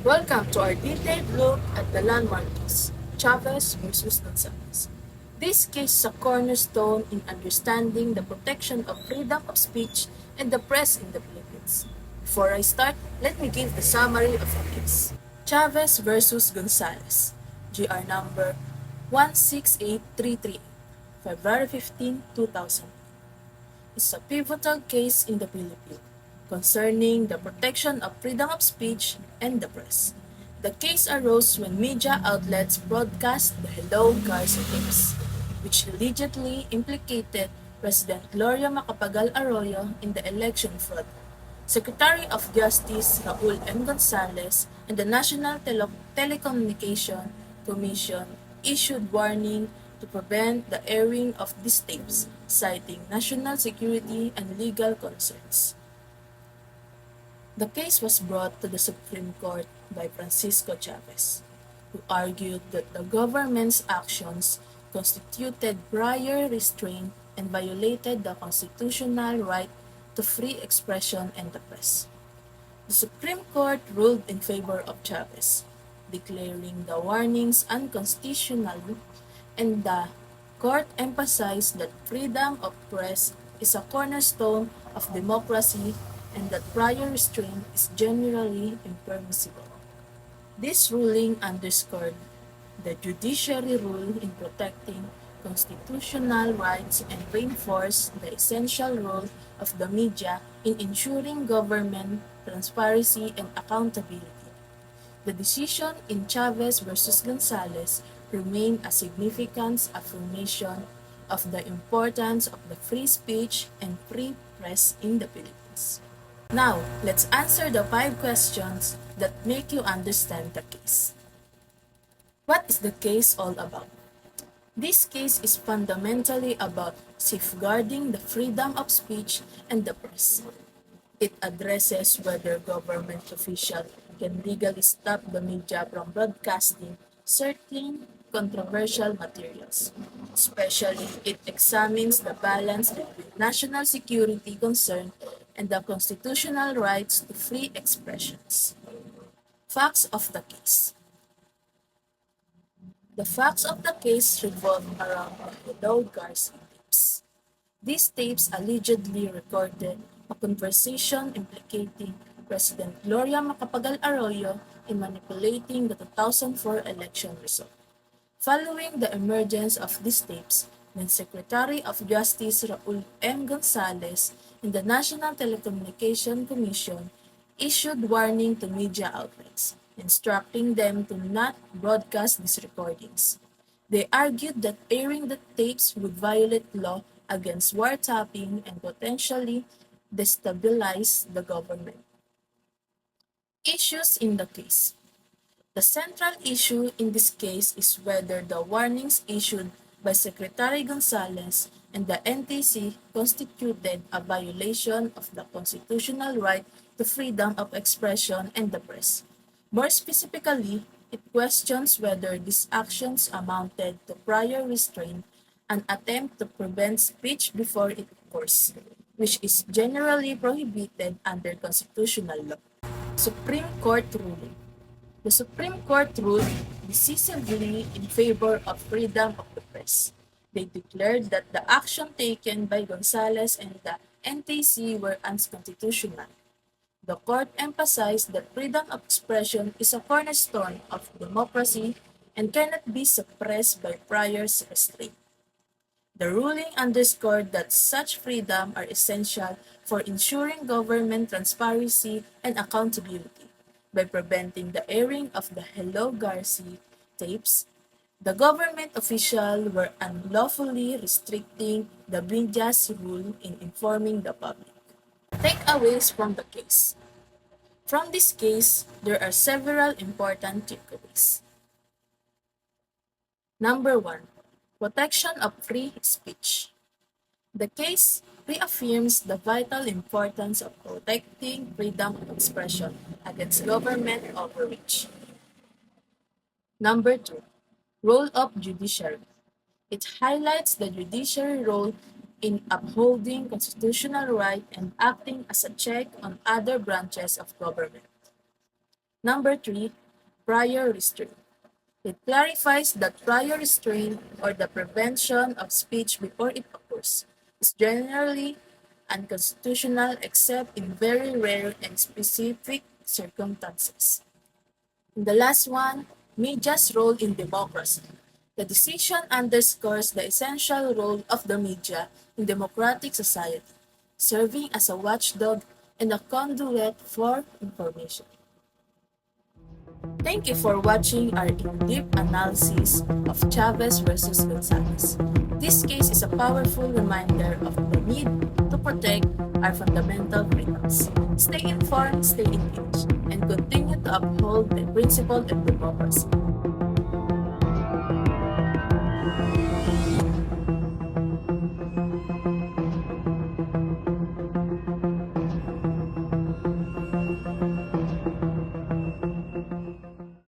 Welcome to our detailed look at the landmark case, Chaves versus Gonzales. This case is a cornerstone in understanding the protection of freedom of speech and the press in the Philippines. Before I start, let me give the summary of the case. Chaves versus Gonzales, GR number 168338, February 15, 2000. Is a pivotal case in the Philippines concerning the protection of freedom of speech and the press. The case arose when media outlets broadcast the Hello Garza tapes, which allegedly implicated President Gloria Macapagal Arroyo in the election fraud. Secretary of Justice Raul M. Gonzales and the National Telecommunication Commission issued warning to prevent the airing of these tapes, citing national security and legal concerns. The case was brought to the Supreme Court by Francisco Chaves, who argued that the government's actions constituted prior restraint and violated the constitutional right to free expression and the press. The Supreme Court ruled in favor of Chaves, declaring the warnings unconstitutional, and the court emphasized that freedom of press is a cornerstone of democracy and that prior restraint is generally impermissible. This ruling underscored the judiciary role in protecting constitutional rights and reinforced the essential role of the media in ensuring government transparency and accountability. The decision in Chaves versus Gonzales remained a significant affirmation of the importance of the free speech and free press in the Philippines. Now, let's answer the 5 questions that make you understand the case. What is the case all about? This case is fundamentally about safeguarding the freedom of speech and the press. It addresses whether government officials can legally stop the media from broadcasting certain controversial materials. Especially, it examines the balance between national security concern and the constitutional rights to free expressions. Facts of the case. The facts of the case revolve around the Hello Garcia tapes. These tapes allegedly recorded a conversation implicating President Gloria Macapagal Arroyo in manipulating the 2004 election result. Following the emergence of these tapes, then Secretary of Justice Raul M. Gonzales and the National Telecommunication Commission issued warning to media outlets, instructing them to not broadcast these recordings. They argued that airing the tapes would violate law against wiretapping and potentially destabilize the government. Issues in the case. The central issue in this case is whether the warnings issued by Secretary Gonzales and the NTC constituted a violation of the constitutional right to freedom of expression and the press. More specifically, it questions whether these actions amounted to prior restraint, an attempt to prevent speech before it occurs, which is generally prohibited under constitutional law. Supreme Court ruling. The Supreme Court ruled decisively in favor of freedom of the press. They declared that the action taken by Gonzales and the NTC were unconstitutional. The court emphasized that freedom of expression is a cornerstone of democracy and cannot be suppressed by prior restraint. The ruling underscored that such freedom are essential for ensuring government transparency and accountability. By preventing the airing of the Hello Garcia tapes, the government officials were unlawfully restricting the media's role in informing the public. Takeaways from the case. From this case, there are several important takeaways. Number 1. Protection of free speech. The case reaffirms the vital importance of protecting freedom of expression against government overreach. Number 2. Role of judiciary. It highlights the judiciary role in upholding constitutional right and acting as a check on other branches of government. Number 3, prior restraint. It clarifies that prior restraint or the prevention of speech before it occurs is generally unconstitutional except in very rare and specific circumstances. And the last one, media's role in democracy. The decision underscores the essential role of the media in democratic society, serving as a watchdog and a conduit for information. Thank you for watching our in-depth analysis of Chaves versus Gonzales. This case is a powerful reminder of the need to protect our fundamental freedoms. Stay informed, stay engaged, and continue to uphold the principle of democracy.